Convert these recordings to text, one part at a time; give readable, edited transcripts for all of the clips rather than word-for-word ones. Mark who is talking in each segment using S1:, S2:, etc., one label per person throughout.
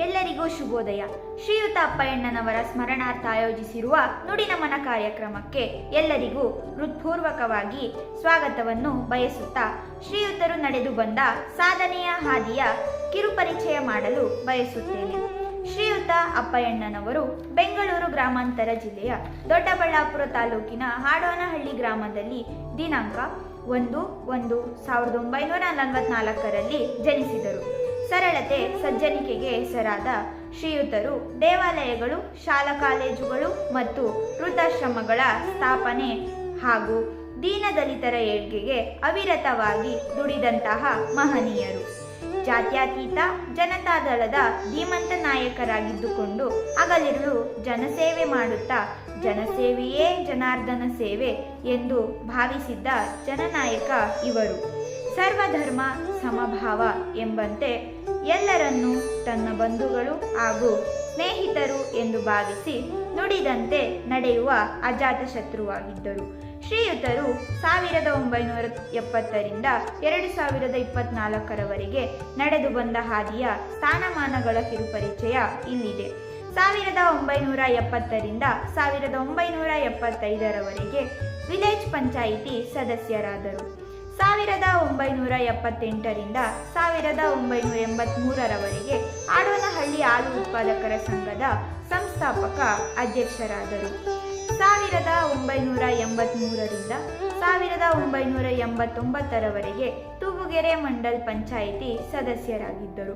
S1: ಎಲ್ಲರಿಗೂ ಶುಭೋದಯ. ಶ್ರೀಯುತ ಅಪ್ಪಯ್ಯಣ್ಣನವರ ಸ್ಮರಣಾರ್ಥ ಆಯೋಜಿಸಿರುವ ನುಡಿನಮನ ಕಾರ್ಯಕ್ರಮಕ್ಕೆ ಎಲ್ಲರಿಗೂ ಹೃತ್ಪೂರ್ವಕವಾಗಿ ಸ್ವಾಗತವನ್ನು ಬಯಸುತ್ತಾ ಶ್ರೀಯುತರು ನಡೆದು ಬಂದ ಸಾಧನೆಯ ಹಾದಿಯ ಕಿರುಪರಿಚಯ ಮಾಡಲು ಬಯಸುತ್ತೇನೆ. ಶ್ರೀಯುತ ಅಪ್ಪಯ್ಯಣ್ಣನವರು ಬೆಂಗಳೂರು ಗ್ರಾಮಾಂತರ ಜಿಲ್ಲೆಯ ದೊಡ್ಡಬಳ್ಳಾಪುರ ತಾಲೂಕಿನ ಹಾಡೋನಹಳ್ಳಿ ಗ್ರಾಮದಲ್ಲಿ ದಿನಾಂಕ 1/1/1944 ಜನಿಸಿದರು. ಸರಳತೆ ಸಜ್ಜನಿಕೆಗೆ ಹೆಸರಾದ ಶ್ರೀಯುತರು ದೇವಾಲಯಗಳು, ಶಾಲಾ ಕಾಲೇಜುಗಳು ಮತ್ತು ವೃದ್ಧಾಶ್ರಮಗಳ ಸ್ಥಾಪನೆ ಹಾಗೂ ದೀನದಲಿತರ ಏಳ್ಗೆಗೆ ಅವಿರತವಾಗಿ ದುಡಿದಂತಹ ಮಹನೀಯರು. ಜಾತ್ಯತೀತ ಜನತಾದಳದ ಧೀಮಂತ ನಾಯಕರಾಗಿದ್ದುಕೊಂಡು ಹಗಲಿರುಳು ಜನಸೇವೆ ಮಾಡುತ್ತಾ ಜನಸೇವೆಯೇ ಜನಾರ್ದನ ಸೇವೆ ಎಂದು ಭಾವಿಸಿದ್ದ ಜನನಾಯಕ ಇವರು. ಸರ್ವಧರ್ಮ ಸಮಭಾವ ಎಂಬಂತೆ ಎಲ್ಲರನ್ನೂ ತನ್ನ ಬಂಧುಗಳು ಹಾಗೂ ಸ್ನೇಹಿತರು ಎಂದು ಭಾವಿಸಿ ನುಡಿದಂತೆ ನಡೆಯುವ ಅಜಾತಶತ್ರುವಾಗಿದ್ದರು. ಶ್ರೀಯುತರು 1970ರಿಂದ 2024 ನಡೆದು ಬಂದ ಹಾದಿಯ ಸ್ಥಾನಮಾನಗಳ ಕಿರುಪರಿಚಯ ಇಲ್ಲಿದೆ. 1970ರಿಂದ 1975 ವಿಲೇಜ್ ಪಂಚಾಯಿತಿ ಸದಸ್ಯರಾದರು. 1978ರಿಂದ 1983 ಆಡೋನಹಳ್ಳಿ ಹಾಲು ಉತ್ಪಾದಕರ ಸಂಘದ ಸಂಸ್ಥಾಪಕ ಅಧ್ಯಕ್ಷರಾದರು. 1983ರಿಂದ 1989 ತೂಗುಗೆರೆ ಮಂಡಲ್ ಪಂಚಾಯಿತಿ ಸದಸ್ಯರಾಗಿದ್ದರು.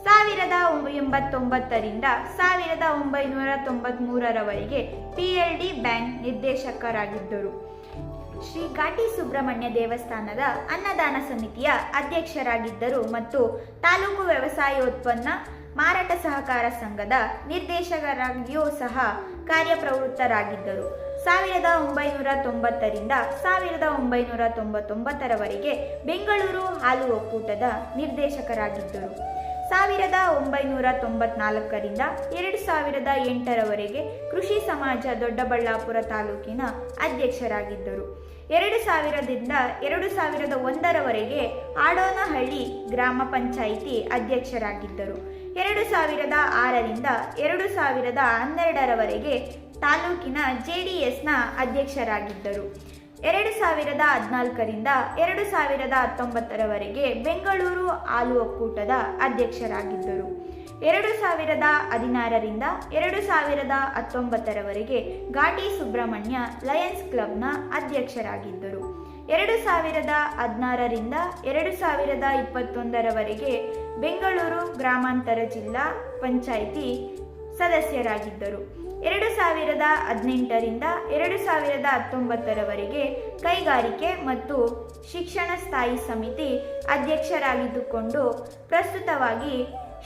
S1: 1989ರಿಂದ 1993 PLD ಬ್ಯಾಂಕ್ ನಿರ್ದೇಶಕರಾಗಿದ್ದರು. ಶ್ರೀ ಘಾಟಿ ಸುಬ್ರಹ್ಮಣ್ಯ ದೇವಸ್ಥಾನದ ಅನ್ನದಾನ ಸಮಿತಿಯ ಅಧ್ಯಕ್ಷರಾಗಿದ್ದರು ಮತ್ತು ತಾಲೂಕು ವ್ಯವಸಾಯೋತ್ಪನ್ನ ಮಾರಾಟ ಸಹಕಾರ ಸಂಘದ ನಿರ್ದೇಶಕರಾಗಿಯೂ ಸಹ ಕಾರ್ಯಪ್ರವೃತ್ತರಾಗಿದ್ದರು. 1990ರಿಂದ 1999 ಬೆಂಗಳೂರು ಹಾಲು ಒಕ್ಕೂಟದ ನಿರ್ದೇಶಕರಾಗಿದ್ದರು. 1994ರಿಂದ 2008 ಕೃಷಿ ಸಮಾಜ ದೊಡ್ಡಬಳ್ಳಾಪುರ ತಾಲೂಕಿನ ಅಧ್ಯಕ್ಷರಾಗಿದ್ದರು. 2000ರಿಂದ 2001 ಆಡೋನಹಳ್ಳಿ ಗ್ರಾಮ ಪಂಚಾಯಿತಿ ಅಧ್ಯಕ್ಷರಾಗಿದ್ದರು. 2006ರಿಂದ 2012 ತಾಲೂಕಿನ JDSನ ಅಧ್ಯಕ್ಷರಾಗಿದ್ದರು. 2014ರಿಂದ 2019 ಬೆಂಗಳೂರು ಹಾಲು ಒಕ್ಕೂಟದ ಅಧ್ಯಕ್ಷರಾಗಿದ್ದರು. 2016ರಿಂದ 2019 ಘಾಟಿ ಸುಬ್ರಹ್ಮಣ್ಯ ಲಯನ್ಸ್ ಕ್ಲಬ್ನ ಅಧ್ಯಕ್ಷರಾಗಿದ್ದರು. 2016ರಿಂದ 2021 ಬೆಂಗಳೂರು ಗ್ರಾಮಾಂತರ ಜಿಲ್ಲಾ ಪಂಚಾಯಿತಿ ಸದಸ್ಯರಾಗಿದ್ದರು. 2018ರಿಂದ 2019 ಕೈಗಾರಿಕೆ ಮತ್ತು ಶಿಕ್ಷಣ ಸ್ಥಾಯಿ ಸಮಿತಿ ಅಧ್ಯಕ್ಷರಾಗಿದ್ದುಕೊಂಡು ಪ್ರಸ್ತುತವಾಗಿ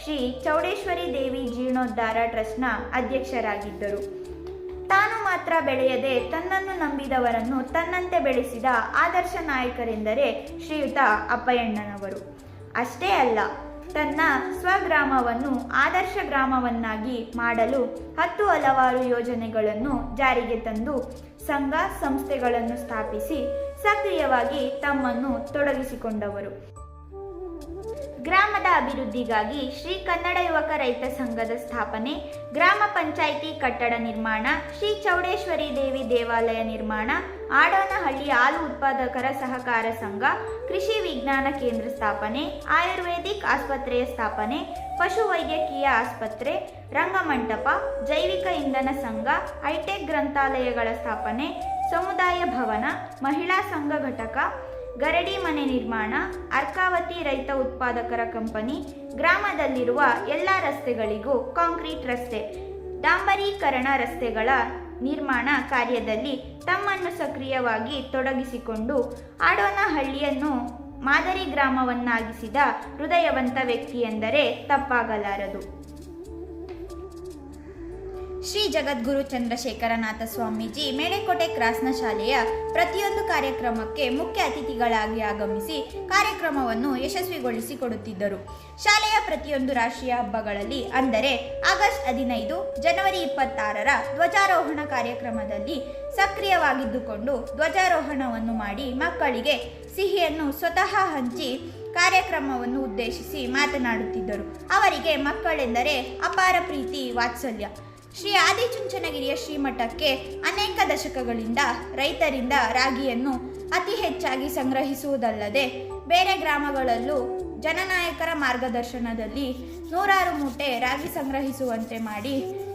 S1: ಶ್ರೀ ಚೌಡೇಶ್ವರಿ ದೇವಿ ಜೀರ್ಣೋದ್ಧಾರ ಟ್ರಸ್ಟ್ನ ಅಧ್ಯಕ್ಷರಾಗಿದ್ದರು. ತಾನು ಮಾತ್ರ ಬೆಳೆಯದೆ ತನ್ನನ್ನು ನಂಬಿದವರನ್ನು ತನ್ನಂತೆ ಬೆಳೆಸಿದ ಆದರ್ಶ ನಾಯಕರೆಂದರೆ ಶ್ರೀಯುತ ಅಪ್ಪಯ್ಯಣ್ಣನವರು. ಅಷ್ಟೇ ಅಲ್ಲ, ತನ್ನ ಸ್ವಗ್ರಾಮವನ್ನು ಆದರ್ಶ ಗ್ರಾಮವನ್ನಾಗಿ ಮಾಡಲು ಹಲವಾರು ಯೋಜನೆಗಳನ್ನು ಜಾರಿಗೆ ತಂದು ಸಂಘ ಸಂಸ್ಥೆಗಳನ್ನು ಸ್ಥಾಪಿಸಿ ಸಕ್ರಿಯವಾಗಿ ತಮ್ಮನ್ನು ತೊಡಗಿಸಿಕೊಂಡವರು. ಗ್ರಾಮದ ಅಭಿವೃದ್ಧಿಗಾಗಿ ಶ್ರೀ ಕನ್ನಡ ಯುವಕ ರೈತ ಸಂಘದ ಸ್ಥಾಪನೆ, ಗ್ರಾಮ ಪಂಚಾಯಿತಿ ಕಟ್ಟಡ ನಿರ್ಮಾಣ, ಶ್ರೀ ಚೌಡೇಶ್ವರಿ ದೇವಿ ದೇವಾಲಯ ನಿರ್ಮಾಣ, ಆಡೋನಹಳ್ಳಿ ಹಾಲು ಉತ್ಪಾದಕರ ಸಹಕಾರ ಸಂಘ, ಕೃಷಿ ವಿಜ್ಞಾನ ಕೇಂದ್ರ ಸ್ಥಾಪನೆ, ಆಯುರ್ವೇದಿಕ್ ಆಸ್ಪತ್ರೆಯ ಸ್ಥಾಪನೆ, ಪಶುವೈದ್ಯಕೀಯ ಆಸ್ಪತ್ರೆ, ರಂಗಮಂಟಪ, ಜೈವಿಕ ಇಂಧನ ಸಂಘ, ಹೈಟೆಕ್ ಗ್ರಂಥಾಲಯಗಳ ಸ್ಥಾಪನೆ, ಸಮುದಾಯ ಭವನ, ಮಹಿಳಾ ಸಂಘ ಘಟಕ, ಗರಡಿ ಮನೆ ನಿರ್ಮಾಣ, ಅರ್ಕಾವತಿ ರೈತ ಉತ್ಪಾದಕರ ಕಂಪನಿ, ಗ್ರಾಮದಲ್ಲಿರುವ ಎಲ್ಲ ರಸ್ತೆಗಳಿಗೂ ಕಾಂಕ್ರೀಟ್ ರಸ್ತೆ, ಡಾಂಬರೀಕರಣ ರಸ್ತೆಗಳ ನಿರ್ಮಾಣ ಕಾರ್ಯದಲ್ಲಿ ತಮ್ಮನ್ನು ಸಕ್ರಿಯವಾಗಿ ತೊಡಗಿಸಿಕೊಂಡು ಆಡೋನಹಳ್ಳಿಯನ್ನು ಮಾದರಿ ಗ್ರಾಮವನ್ನಾಗಿಸಿದ ಹೃದಯವಂತ ವ್ಯಕ್ತಿ ಎಂದರೆ ತಪ್ಪಾಗಲಾರದು. ಶ್ರೀ ಜಗದ್ಗುರು ಚಂದ್ರಶೇಖರನಾಥ ಸ್ವಾಮೀಜಿ ಮೇಳೆಕೋಟೆ ಕ್ರಾಸ್ನ ಶಾಲೆಯ ಪ್ರತಿಯೊಂದು ಕಾರ್ಯಕ್ರಮಕ್ಕೆ ಮುಖ್ಯ ಅತಿಥಿಗಳಾಗಿ ಆಗಮಿಸಿ ಕಾರ್ಯಕ್ರಮವನ್ನು ಯಶಸ್ವಿಗೊಳಿಸಿಕೊಡುತ್ತಿದ್ದರು. ಶಾಲೆಯ ಪ್ರತಿಯೊಂದು ರಾಷ್ಟ್ರೀಯ ಹಬ್ಬಗಳಲ್ಲಿ ಅಂದರೆ ಆಗಸ್ಟ್ 15, ಜನವರಿ 26 ಧ್ವಜಾರೋಹಣ ಕಾರ್ಯಕ್ರಮದಲ್ಲಿ ಸಕ್ರಿಯವಾಗಿದ್ದುಕೊಂಡು ಧ್ವಜಾರೋಹಣವನ್ನು ಮಾಡಿ ಮಕ್ಕಳಿಗೆ ಸಿಹಿಯನ್ನು ಸ್ವತಃ ಹಂಚಿ ಕಾರ್ಯಕ್ರಮವನ್ನು ಉದ್ದೇಶಿಸಿ ಮಾತನಾಡುತ್ತಿದ್ದರು. ಅವರಿಗೆ ಮಕ್ಕಳೆಂದರೆ ಅಪಾರ ಪ್ರೀತಿ ವಾತ್ಸಲ್ಯ. ಶ್ರೀ ಆದಿಚುಂಚನಗಿರಿಯ ಶ್ರೀಮಠಕ್ಕೆ ಅನೇಕ ದಶಕಗಳಿಂದ ರೈತರಿಂದ ರಾಗಿಯನ್ನು ಅತಿ ಹೆಚ್ಚಾಗಿ ಸಂಗ್ರಹಿಸುವುದಲ್ಲದೆ ಬೇರೆ ಗ್ರಾಮಗಳಲ್ಲೂ ಜನನಾಯಕರ ಮಾರ್ಗದರ್ಶನದಲ್ಲಿ 100 ಮೂಟೆ ರಾಗಿ ಸಂಗ್ರಹಿಸುವಂತೆ ಮಾಡಿ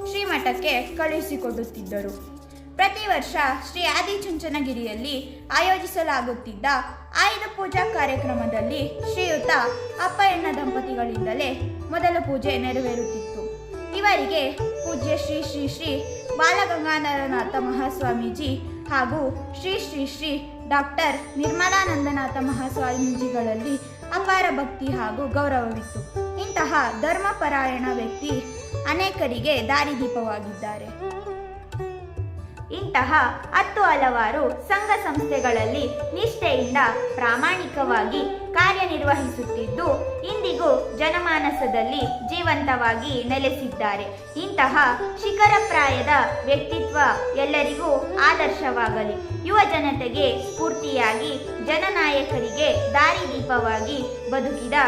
S1: ಶ್ರೀಮಠಕ್ಕೆ ಕಳುಹಿಸಿಕೊಡುತ್ತಿದ್ದರು. ಪ್ರತಿ ವರ್ಷ ಶ್ರೀ ಆದಿಚುಂಚನಗಿರಿಯಲ್ಲಿ ಆಯೋಜಿಸಲಾಗುತ್ತಿದ್ದ ಆಯುಧ ಪೂಜಾ ಕಾರ್ಯಕ್ರಮದಲ್ಲಿ ಶ್ರೀಯುತ ಅಪ್ಪಯ್ಯಣ್ಣ ದಂಪತಿಗಳಿಂದಲೇ ಮೊದಲ ಪೂಜೆ ನೆರವೇರುತ್ತಿತ್ತು. ಇವರಿಗೆ ಪೂಜ್ಯ ಶ್ರೀ ಶ್ರೀ ಶ್ರೀ ಬಾಲಗಂಗಾಧರನಾಥ ಮಹಾಸ್ವಾಮೀಜಿ ಹಾಗೂ ಶ್ರೀ ಶ್ರೀ ಶ್ರೀ ಡಾಕ್ಟರ್ ನಿರ್ಮಲಾನಂದನಾಥ ಮಹಾಸ್ವಾಮೀಜಿಗಳಲ್ಲಿ ಅಪಾರ ಭಕ್ತಿ ಹಾಗೂ ಗೌರವವಿತ್ತು. ಇಂತಹ ಧರ್ಮಪರಾಯಣ ವ್ಯಕ್ತಿ ಅನೇಕರಿಗೆ ದಾರಿದೀಪವಾಗಿದ್ದಾರೆ. ಇಂತಹ ಹಲವಾರು ಸಂಘ ಸಂಸ್ಥೆಗಳಲ್ಲಿ ನಿಷ್ಠೆಯಿಂದ ಪ್ರಾಮಾಣಿಕವಾಗಿ ಕಾರ್ಯನಿರ್ವಹಿಸುತ್ತಿದ್ದು ಇಂದಿಗೂ ಜನಮಾನಸದಲ್ಲಿ ಜೀವಂತವಾಗಿ ನೆಲೆಸಿದ್ದಾರೆ. ಇಂತಹ ಶಿಖರಪ್ರಾಯದ ವ್ಯಕ್ತಿತ್ವ ಎಲ್ಲರಿಗೂ ಆದರ್ಶವಾಗಲಿ. ಯುವ ಜನತೆಗೆ ಸ್ಫೂರ್ತಿಯಾಗಿ ಜನನಾಯಕರಿಗೆ ದಾರಿದೀಪವಾಗಿ ಬದುಕಿದ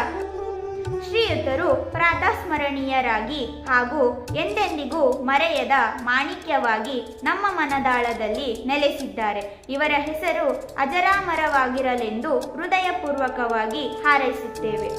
S1: ಶ್ರೀಯುತರು ಪ್ರಾತಸ್ಮರಣೀಯರಾಗಿ ಹಾಗೂ ಎಂದೆಂದಿಗೂ ಮರೆಯದ ಮಾಣಿಕ್ಯವಾಗಿ ನಮ್ಮ ಮನದಾಳದಲ್ಲಿ ನೆಲೆಸಿದ್ದಾರೆ. ಇವರ ಹೆಸರು ಅಜರಾಮರವಾಗಿರಲೆಂದು ಹೃದಯಪೂರ್ವಕವಾಗಿ ಹಾರೈಸುತ್ತೇವೆ.